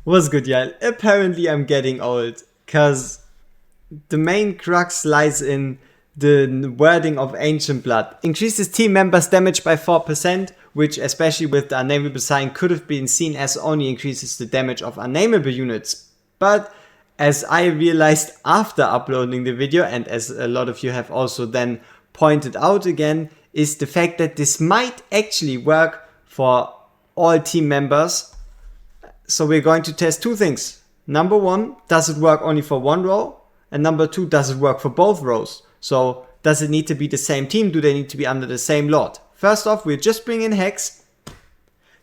Was good, yeah. Apparently, I'm getting old because the main crux lies in the wording of Ancient Blood. Increases team members' damage by 4%, which, especially with the unnameable sign, could have been seen as only increases the damage of unnameable units. But as I realized after uploading the video, and as a lot of you have also then pointed out again, is the fact that this might actually work for all team members. So we're going to test two things. Number one, does it work only for one row? And number two, does it work for both rows? So does it need to be the same team? Do they need to be under the same lord? First off, we'll just bring in Hex.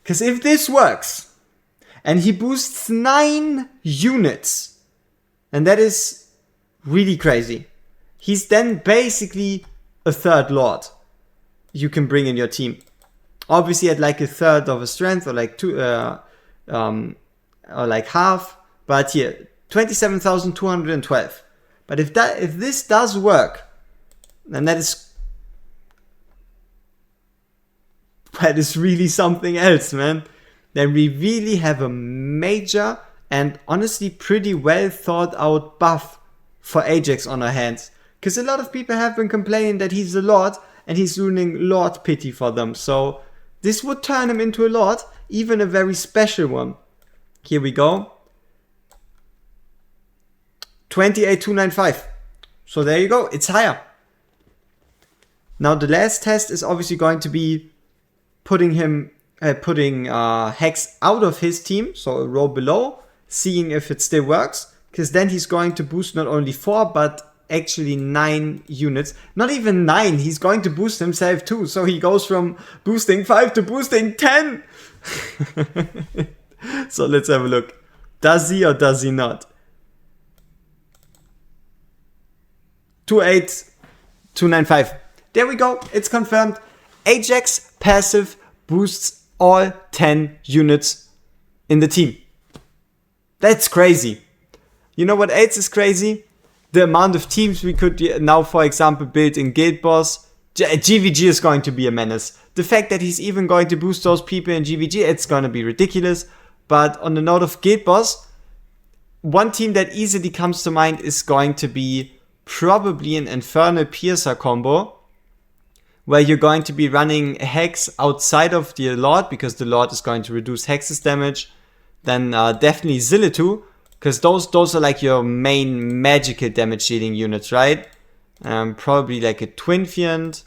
Because if this works, and he boosts 9 units, and that is really crazy, he's then basically a third lord you can bring in your team. Obviously at like a third of a strength, or like or like half, but here 27,212. But if this does work, then that is really something else, man. Then we really have a major and honestly pretty well thought out buff for Ajax on our hands. Because a lot of people have been complaining that he's a lord and he's ruining lord pity for them. So this would turn him into a lord, even a very special one. Here we go. 28,295. So there you go, it's higher. Now the last test is obviously going to be putting Hex out of his team, so a row below, seeing if it still works. Because then he's going to boost not only 4, but actually 9 units. Not even 9, he's going to boost himself too. So he goes from boosting 5 to boosting 10. So let's have a look. Does he or does he not? 28,295. There we go, it's confirmed. Ajax passive boosts all 10 units in the team. That's crazy. You know what else is crazy? The amount of teams we could now, for example, build in Guild Boss. GVG is going to be a menace. The fact that he's even going to boost those people in GVG, it's going to be ridiculous. But on the note of Guild Boss, one team that easily comes to mind is going to be probably an Infernal Piercer combo, where you're going to be running Hex outside of the Lord, because the Lord is going to reduce Hex's damage. Then definitely Zillitu, because those are like your main magical damage dealing units, right? Probably like a Twin Fiend.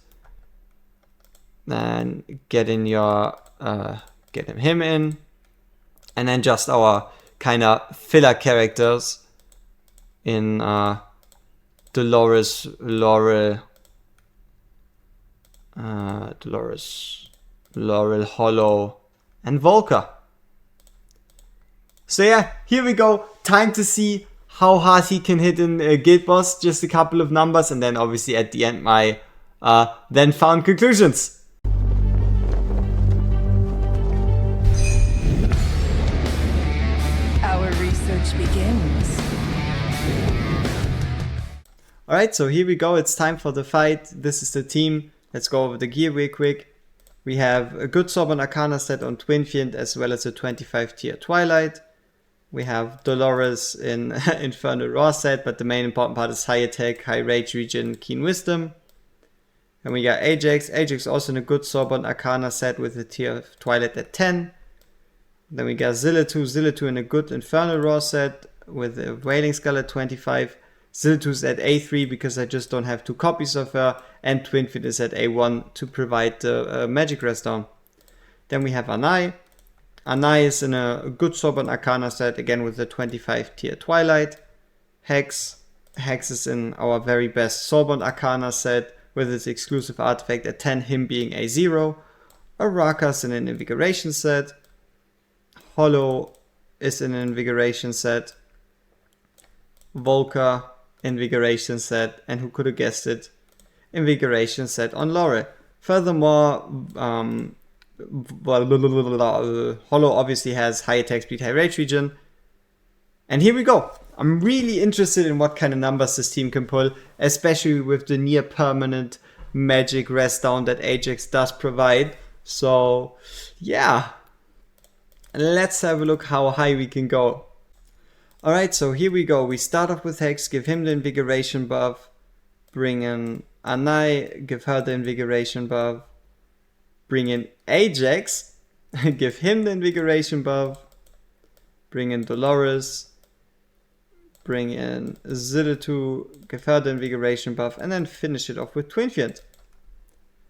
Then get him in. And then just our kind of filler characters in Dolores, Laurel, Hollow, and Volker. So yeah, here we go. Time to see how hard he can hit in Guild Boss. Just a couple of numbers, and then obviously at the end my then found conclusions. Our research begins. Alright, so here we go. It's time for the fight. This is the team. Let's go over the gear real quick. We have a good Sorbonne Arcana set on Twin Fiend, as well as a 25 tier Twilight. We have Dolores in Infernal Raw set, but the main important part is high attack, high rage regen, keen wisdom. And we got Ajax. Ajax also in a good Sorbonne Arcana set with a tier of Twilight at 10. Then we got Zillitu in a good Infernal Raw set with a Wailing Skull at 25. Zillitu's at A3 because I just don't have 2 copies of her, and Twin Fiend is at A1 to provide the magic rest down. Then we have Anai. Anai is in a good Sorbonne Arcana set, again with the 25 tier Twilight. Hex is in our very best Sorbonne Arcana set with its exclusive artifact at 10, him being A0. Arakas in an Invigoration set. Hollow is in an Invigoration set. Volker, Invigoration set, and who could have guessed it, Invigoration set on Laurel. Furthermore, Hollow obviously has high attack speed, high rage regen. And here we go. I'm really interested in what kind of numbers this team can pull, especially with the near permanent magic rest down that Ajax does provide. So yeah, let's have a look how high we can go. Alright, so here we go. We start off with Hex, give him the invigoration buff. Bring in Anai, give her the invigoration buff. Bring in Ajax, give him the invigoration buff. Bring in Dolores. Bring in Zillitu, give her the invigoration buff. And then finish it off with Twinfiend.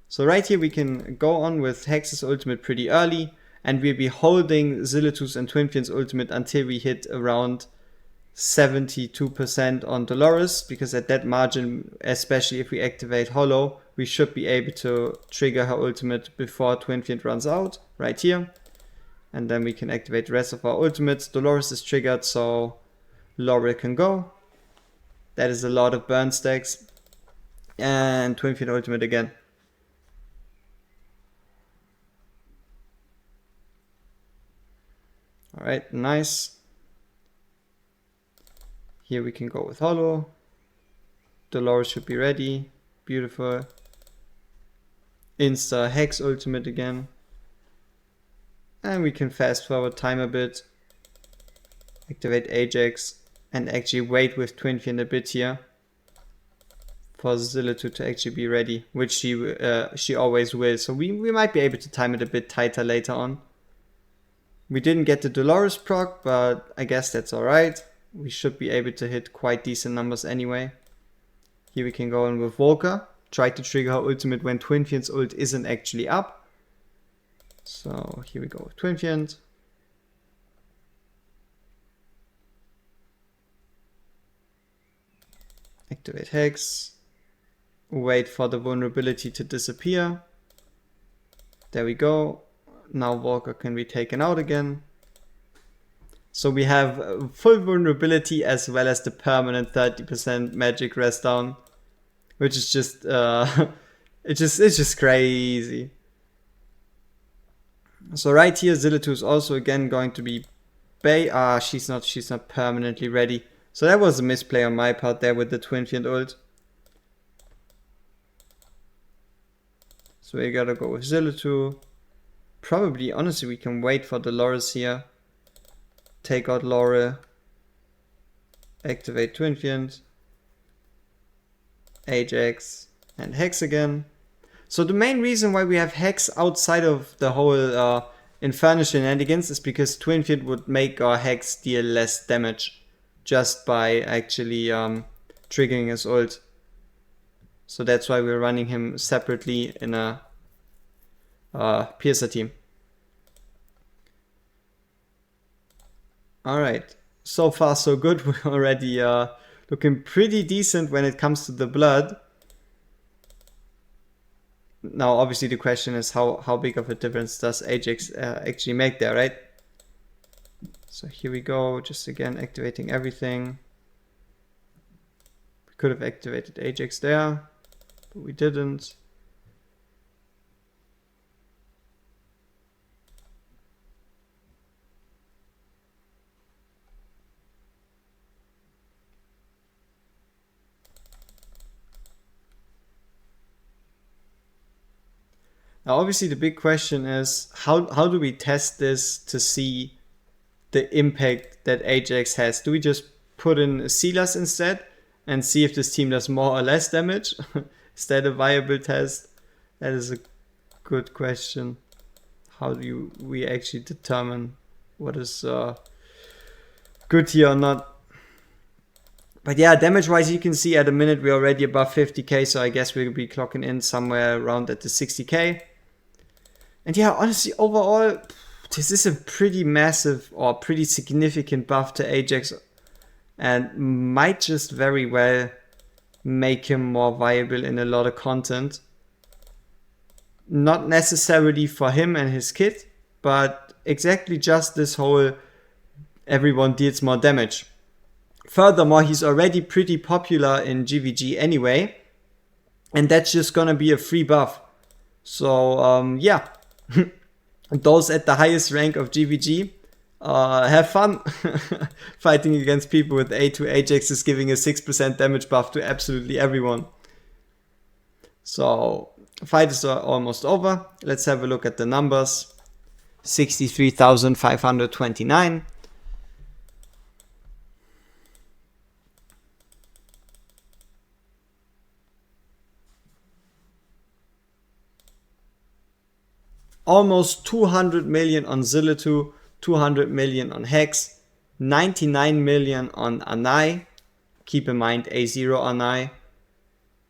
So right here we can go on with Hex's ultimate pretty early. And we'll be holding Zillitu's and Twinfiend's ultimate until we hit around 72% on Dolores, because at that margin, especially if we activate Hollow, we should be able to trigger her ultimate before Twinfiend runs out, right here. And then we can activate the rest of our ultimates. Dolores is triggered, so Laurel can go. That is a lot of burn stacks. And Twinfiend ultimate again. Alright, nice. Here we can go with Hollow. Dolores should be ready. Beautiful. Insta Hex ultimate again. And we can fast forward time a bit. Activate Ajax. And actually wait with Twinfiend a bit here. For Zillitu to actually be ready. Which she always will. So we might be able to time it a bit tighter later on. We didn't get the Dolores proc, but I guess that's alright. We should be able to hit quite decent numbers anyway. Here we can go in with Volker. Try to trigger her ultimate when Twinfiend's ult isn't actually up. So here we go with Twinfiend. Activate Hex. Wait for the vulnerability to disappear. There we go. Now Volker can be taken out again. So we have full vulnerability as well as the permanent 30% magic rest down, which is just it's just crazy. So right here Zillitu is also again going to be she's not permanently ready. So that was a misplay on my part there with the Twinfiend ult. So we gotta go with Zillitu. Probably, honestly, we can wait for Dolores here. Take out Laurel. Activate Twinfiend. Ajax. And Hex again. So the main reason why we have Hex outside of the whole Inferno shenanigans is because Twinfiend would make our Hex deal less damage. Just by actually triggering his ult. So that's why we're running him separately in a Piercer team. Alright, so far so good. We're already looking pretty decent when it comes to the blood. Now obviously the question is how big of a difference does Ajax actually make there, right? So here we go, just again activating everything. We could have activated Ajax there, but we didn't. Now obviously the big question is how do we test this to see the impact that Ajax has? Do we just put in Silas instead and see if this team does more or less damage? Is that a viable test? That is a good question. How do we actually determine what is good here or not? But yeah, damage wise you can see at a minute we're already above 50k, so I guess we'll be clocking in somewhere around at the 60k. And yeah, honestly, overall, this is a pretty massive or pretty significant buff to Ajax and might just very well make him more viable in a lot of content. Not necessarily for him and his kit, but exactly just this whole everyone deals more damage. Furthermore, he's already pretty popular in GVG anyway, and that's just gonna be a free buff. So yeah. Those at the highest rank of GVG, have fun fighting against people with A2 Ajax is giving a 6% damage buff to absolutely everyone. So fight is almost over. Let's have a look at the numbers. 63,529. Almost 200 million on Zillitu, 200 million on Hex, 99 million on Anai. Keep in mind A0 Anai.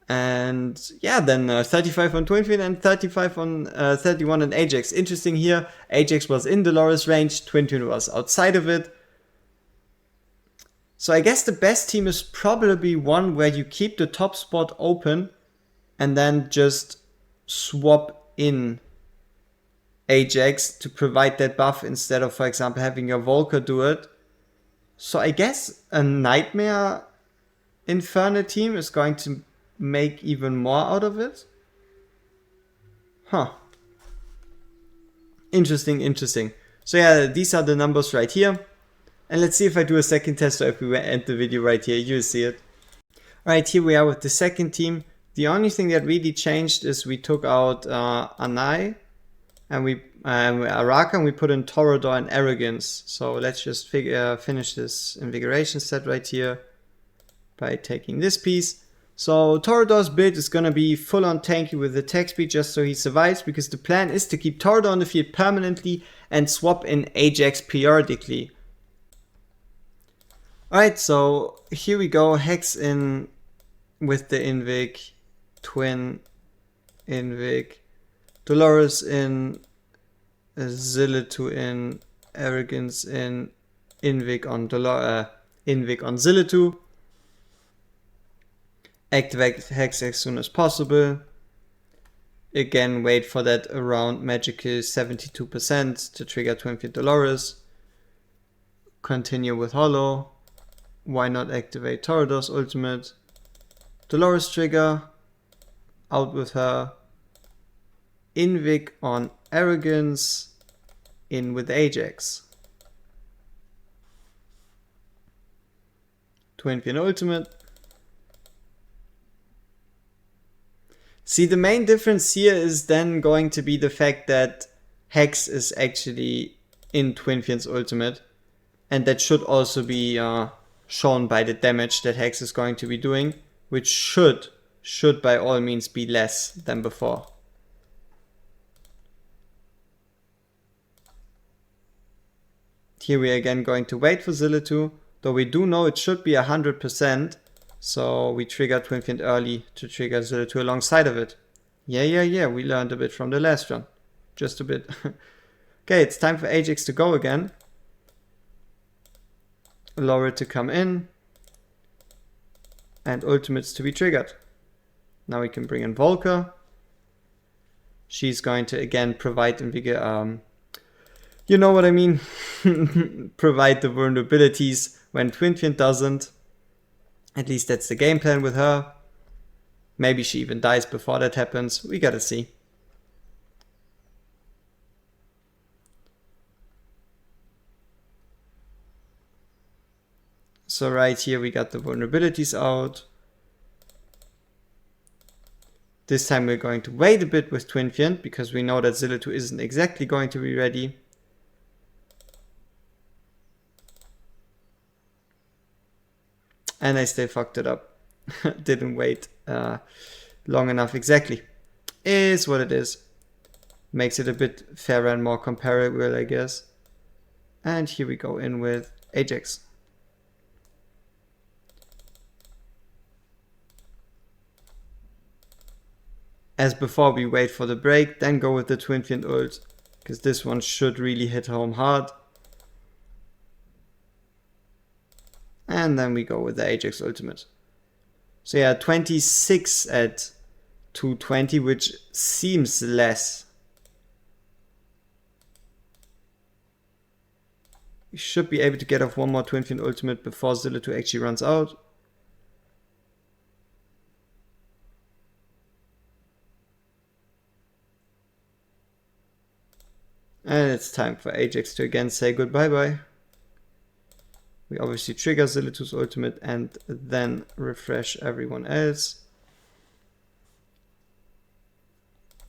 And yeah, then 35 on Twinfin and 35 on 31 on Ajax. Interesting here, Ajax was in Dolores range, Twinfin was outside of it. So I guess the best team is probably one where you keep the top spot open and then just swap in Ajax to provide that buff instead of, for example, having your Volker do it. So I guess a Nightmare Inferno team is going to make even more out of it. Huh. Interesting. So yeah, these are the numbers right here. And let's see if I do a second test or if we end the video right here. You'll see it. Alright, here we are with the second team. The only thing that really changed is we took out Anai and we Araka, and we put in Torador and Arrogance. So let's just finish this Invigoration set right here by taking this piece. So Torador's build is gonna be full on tanky with attack speed just so he survives, because the plan is to keep Torador on the field permanently and swap in Ajax periodically. Alright, so here we go, Hex in with the Invig, Twin, Invig, Dolores in, Zillitu in, Arrogance in, Invig on Zillitu. Activate Hex as soon as possible. Again, wait for that around magical 72% to trigger Twinfin Dolores. Continue with Hollow. Why not activate Torador's ultimate? Dolores trigger. Out with her. Invig on Arrogance. In with Ajax. Twinfin ultimate. See, the main difference here is then going to be the fact that Hex is actually in Twinfin's ultimate. And that should also be shown by the damage that Hex is going to be doing, which should by all means be less than before. Here we are again going to wait for Zillitu, though we do know it should be 100%. So we trigger Twinfin early to trigger Zillitu alongside of it. Yeah, we learned a bit from the last run. Just a bit. Okay, it's time for Ajax to go again. Laura to come in. And ultimates to be triggered. Now we can bring in Volker. She's going to again provide you know what I mean? Provide the vulnerabilities when Twinfin doesn't. At least that's the game plan with her. Maybe she even dies before that happens. We gotta see. So right here we got the vulnerabilities out. This time we're going to wait a bit with Twinfin because we know that Zillitu isn't exactly going to be ready. And I still fucked it up. Didn't wait long enough exactly. Is what it is. Makes it a bit fairer and more comparable, I guess. And here we go in with Ajax. As before, we wait for the break, then go with the Twinfin ult, because this one should really hit home hard. And then we go with the Ajax ultimate. So yeah, 26 at 220, which seems less. We should be able to get off one more Twinfin ultimate before Zillitu actually runs out. And it's time for Ajax to again say goodbye-bye. We obviously trigger Zillitu's ultimate and then refresh everyone else.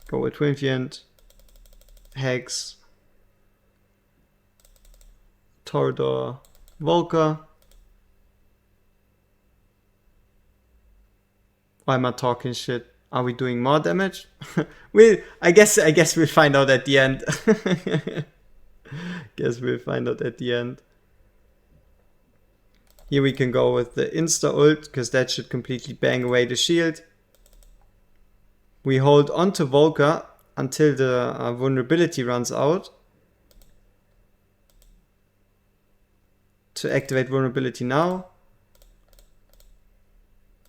Go with Twinfin, Hex, Torador, Volker. Why am I talking shit? Are we doing more damage? I guess we'll find out at the end. Guess we'll find out at the end. Here we can go with the insta ult, because that should completely bang away the shield. We hold on to Volker until the vulnerability runs out. To activate vulnerability now.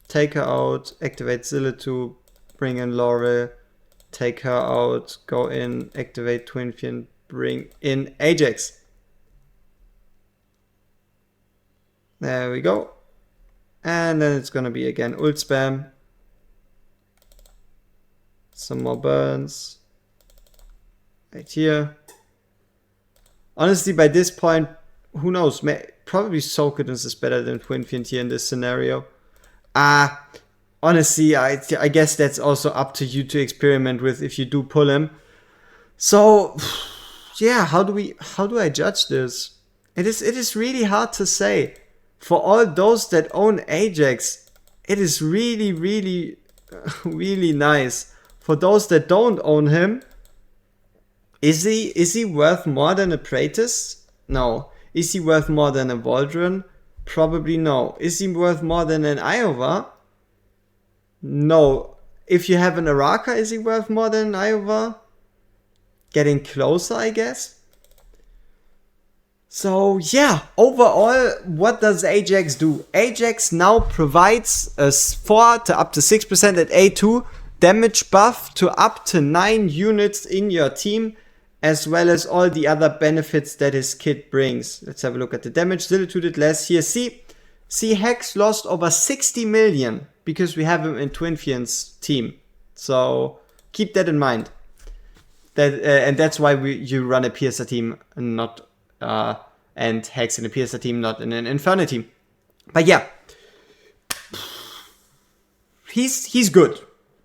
Take her out, activate Zilla to bring in Laurel, take her out, go in, activate Twinfiend, bring in Ajax. There we go. And then it's gonna be again ult spam. Some more burns. Right here. Honestly, by this point, who knows? Probably Soulcadence is better than Twinfiend here in this scenario. Honestly, I guess that's also up to you to experiment with if you do pull him. So, yeah, how do I judge this? It is really hard to say. For all those that own Ajax, it is really, really, really nice. For those that don't own him, is he worth more than a Praetus? No. Is he worth more than a Waldron? Probably no. Is he worth more than an Iowa? No. If you have an Araka, is he worth more than an Iowa? Getting closer, I guess. So yeah, overall, what does Ajax do? Ajax now provides a 4 to up to 6% at A2 damage buff to up to 9 units in your team, as well as all the other benefits that his kit brings. Let's have a look at the damage. Zilitude did less here. See, Hex lost over 60 million because we have him in Twinfiend's team. So keep that in mind. And that's why you run a Piercer team and not and Hex in a Piercer team, not in an Inferno team. But yeah, he's good.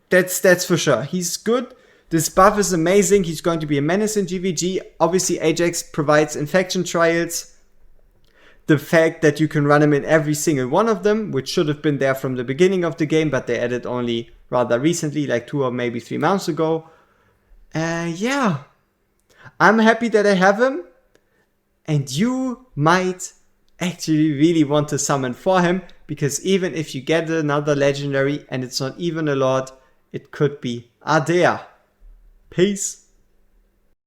That's for sure. He's good. This buff is amazing. He's going to be a menace in GVG. Obviously, Ajax provides infection trials. The fact that you can run him in every single one of them, which should have been there from the beginning of the game, but they added only rather recently, like 2 or maybe 3 months ago. Yeah, I'm happy that I have him. And you might actually really want to summon for him, because even if you get another legendary and it's not even a lot, it could be Ardea. Peace.